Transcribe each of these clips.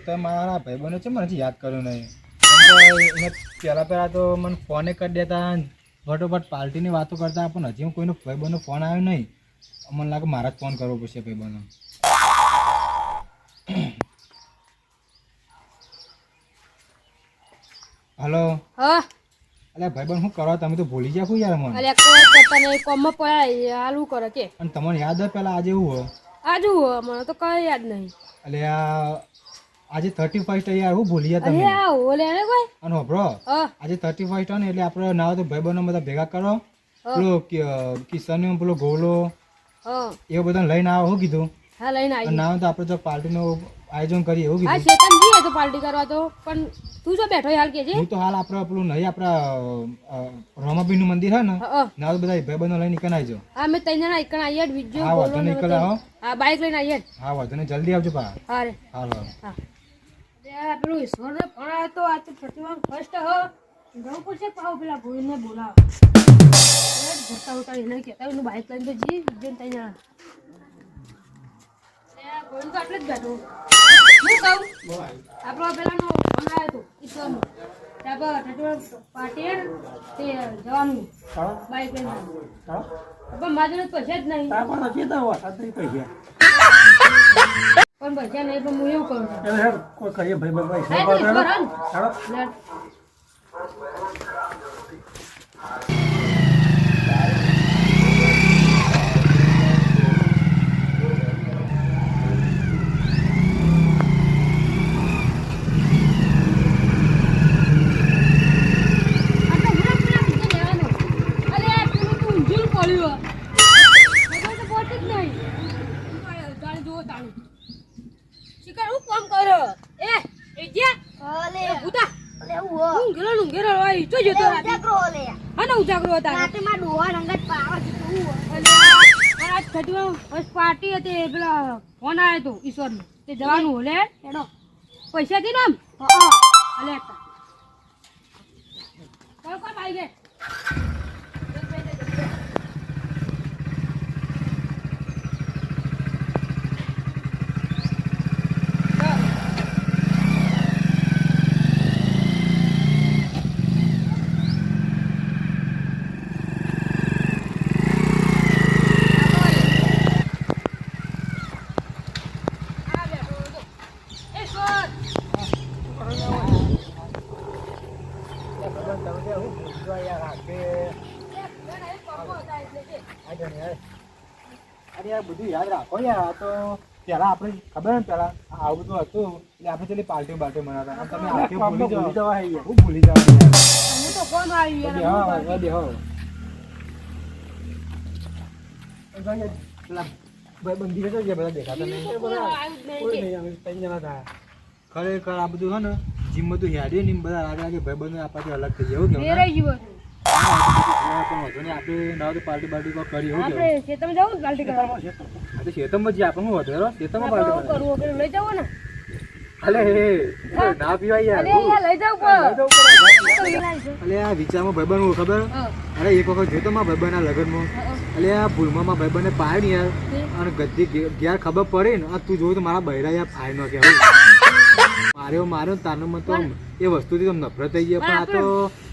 તમે મારા ભાઈબંધો છે મને યાદ કર્યું નહીં. એને પહેલા તો મને ફોને કરી દેતા ફટોફટ પાર્ટીની વાતો કરતા પણ હજી હું કોઈનો ભાઈબંધનો ફોન આવ્યો નહીં. મને લાગે મારા જ ફોન કરવો પડશે ભાઈબંધો. હલો. હા અલે ભાઈબંધ શું કરો તમે તો ભૂલી ગયા યાર મને. અલે કોઈ કરતા નહીં કોમમાં પડ્યા હાલું કરે કે. અને તમને યાદ હોય પેલા આજે એવું હોય. આજુ મને તો કઈ યાદ નહીં. અલે આજે 31 યાર હું ભૂલી ગયા તમે. અરે આ ઓલે ને કોઈ. અને હોબળો આજે 31 ને એટલે આપણે ના તો ભાઈબંધો બધા ભેગા કરો. પેલો કિશન પેલો ગોલો એવું બધા લઈને આવો શું કીધું. હા લઈને આવી. ના તો આપણે તો પાર્ટીનું આયોજન કરીએ એવું હા કીધું. ચેતન જઈએ તો પાર્ટી કરવા તો પણ તું જો બેઠો હાલ કે છે. હું તો હાલ આપણે પેલું નહીં આપણા રોમાબીનું મંદિર હે ને ના તો બધા ભાઈબંધો લઈને નીકળ આવજો. હા મેં 3 જણા એકણ આવીએ બીજો હા વાંધો નહીં નીકળ આવો. હા બાઈક લઈને આવીએ. હા વાંધો નહીં જલ્દી આવજો પા. હા રે હાલો હા પેલું ઈશ્વર ને ભણાય તો આ તો પ્રતિમા ફર્સ્ટ હ જવું પડશે પાવ પેલા ભોઈને બોલાવ ઘરતા ઉતા એને કહેતા એનું બાઈક લઈને તો જી જેમ ત્યાં જણા ભોઈને તો આટલે જ બેઠો હું કહું આપણો પેલાનો ફોન આવ્યો હતો ઈશ્વરનો પાર્ટી તે જવાનું બાઈક લઈને પણ મારી જોડે પૈસા જ નહીં પણ પૈસા નહીં પણ હું એવું કરું કોઈ કરીએ ભાઈ ભાઈ પાર્ટી હતી પેલા ફોન આવ્યો હતો ઈશ્વર નો તે જવાનું હોલે એનો પૈસા થી નામ અલે કોણ આવી ગયા અરે બધું યાદ રાખો યાર. તો પેલા આપણે ખબર ને પેલા આવું બધું હતું એટલે આપણે પેલી પાર્ટી બાર્ટી મનાતા તમે આખી ભૂલી જવા. હું ભૂલી જાવ હું તો ફોન આવી બંધી જશે બધા દેખાતા નહીં. ખરેખર આ બધું હે ને જીમ બધું યાદી ને બધા આગળ આગળ ભાઈબંધો આપવાથી અલગ થઈ જાય. આપણે ના તો પાર્ટી બાર્ટી કરી એવું આપણે ખેતરમાં જવું પાર્ટી કરવા ખેતરમાં જે આપણે શું વધેરો ખેતરમાં પાર્ટી કરવું પેલું લઈ જવું ને અલે ના પીવાય યાર લઈ જવું અલે આ વિચારમાં ભાઈબંધ ખબર અરે એક વખત જોયો તો મારા ભાઈબંધના લગ્નમાં અલે આ ભૂલમાં મારા ભાઈબંધને પાય ને યાર અને ગદ્દી ઘેર ખબર પડે ને તું જોયું તો મારા બૈરા યાર ફાય નો કહેવાય માર્યો તારનો મત તો એ વસ્તુથી તો નફરત થઈ ગયા. પણ આ તો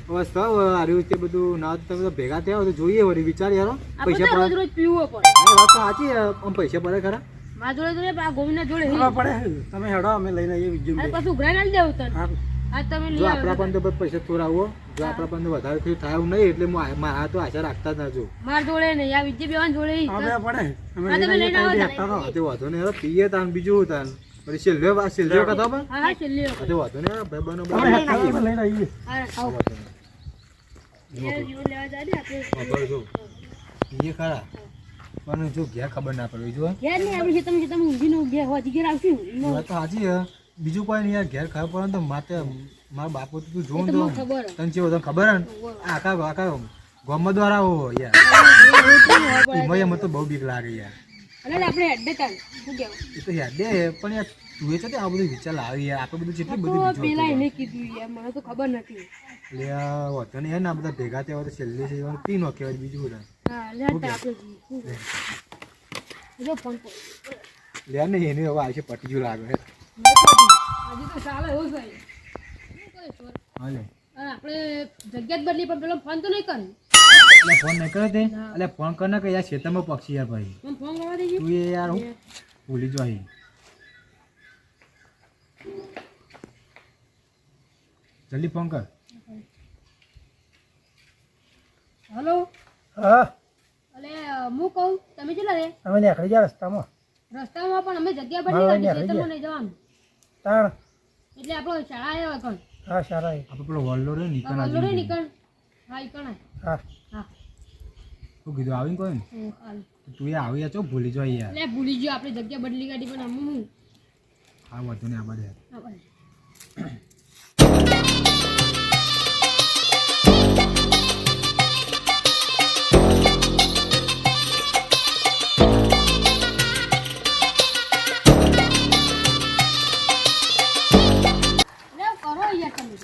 વસ્તુ હાર્યું તે બધું ના તમે ભેગા થયા તો જોઈએ વળી વિચાર યાર પૈસા રોજ રોજ પીવો પડે વાત તો સાચી આમ પૈસા પડે ખરા મારા જોડે ગોવિંદના જોડે પડે તમે હેડો અમે લઈને આવીએ બીજું પછી ઉઘરાઈ ના દેવું તને આ તમે જો આપણા પણ તો પૈસા થોડા આવો જો આપણા પણ વધારે થયું થાય એવું નહીં એટલે મારા તો આશા રાખતા જ ના જો મારા જોડે નહીં આ વિજય બેવાન જોડે અમે પડે તમે લઈને આવો તે વાંધો નહીં પીએ તાન બીજું તાન પછી છેલ્લે કથા પણ હા છેલ્લે તે વાંધો નહીં ભાઈબંધો લઈને આવીએ એ ખરા પણ જો ઘેર ખબર ના પડવી જો ઘેર નહીં આપણે તમે ઊંઘીનું ઘેર હોતી ઘેર આવશું વાત તો સાચી છે. બીજું કોઈ નહીં યાર ઘેર ખબર પડે તો માતે મારા બાપુ તું જોઉં તો તને કેવું તને ખબર ને આખા ગામમાં દ્વારા આવો યાર એમાં તો બહુ બીક લાગે યાર. આપણે હેડે તાન શું કહેવું એ તો યાદ દે પણ યાર તું એ છે આ બધું વિચાર લાવી યાર આપણે બધું કેટલી બધી પેલા એને કીધું યાર મને તો ખબર નથી એટલે વાંધો નહીં યાર ને આ બધા ભેગા થયા હોય તો છેલ્લી છે પી નો કહેવાય બીજું બધા હા લે આપણે ફોન લે નહીં એને હવે આવશે પટી ગયું લાગે હજી તો ચાલે એવું છે શું કહે ઈશ્વર? હાલે અને આપણે જગ્યા જ બદલી પણ પેલો ફોન તો નહીં કર્યો એટલે ફોન નહીં કરે તે એટલે ફોન કર ને કે યાર ખેતરમાં પક્ષી યાર ભાઈ મને ફોન કરવા દેજો તું એ યાર હું ભૂલી જો અહીં જલ્દી ફોન કર હલો હા અલે હું કહું તમે કેટલા રે અમે નીકળી ગયા રસ્તામાં રસ્તામાં પણ અમે જગ્યા બદલી કાઢી ખેતરમાં નહીં જવાનું તાણ એટલે આપણો શાળા આવ્યા કણ હા સારા આપણે પેલો વલ્લો રે નીકળ વલ્લો રે નીકળ હા ઈ કણ હા હા શું કીધું આવીને કોઈ ને હાલ તું એ આવી યાર ચો ભૂલી જો યાર એટલે ભૂલી ગયો આપણે જગ્યા બદલી કાઢી પણ આમ હું આ વધુ ને આ બધે હા બસ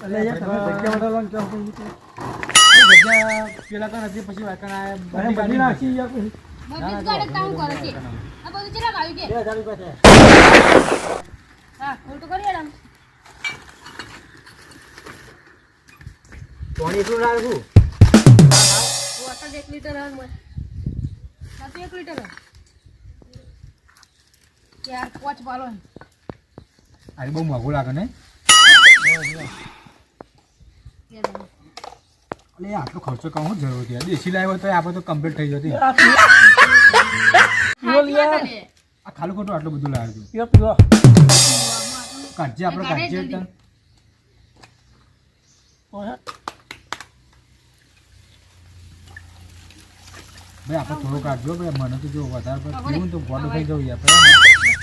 એટલે યાર તમે જગ્યા બદલવાનું કહો તો જગ્યા પેલા તો નથી પછી વાકણ આયા બધી નાખી યાર પછી બધી જ ગાડે કામ કરે છે આ બધું ચેલા આવ્યું કે 2000 રૂપિયા થયા હા ફોન તો કરી આરામ પાણી એટલું રાખું વોટર 1 લીટર આવ મત સાત 1 લીટર યાર પોચ પાલો આ બહુ મોંઘું લાગે ને એટલે આટલો ખર્ચો કરવો જરૂર છે દેશી લાવ્યો તો આપણે તો કમ્પ્લીટ થઈ જતી આ ખાલી ખોટું આટલું બધું લાવ્યું પીવો પીવો કાઢજે આપણે કાઢજે તને ઓહે ભાઈ આપણે થોડું કાઢજો ભાઈ મને તો જો વધારે પીવું ને તો ફોટો થઈ જવું યાર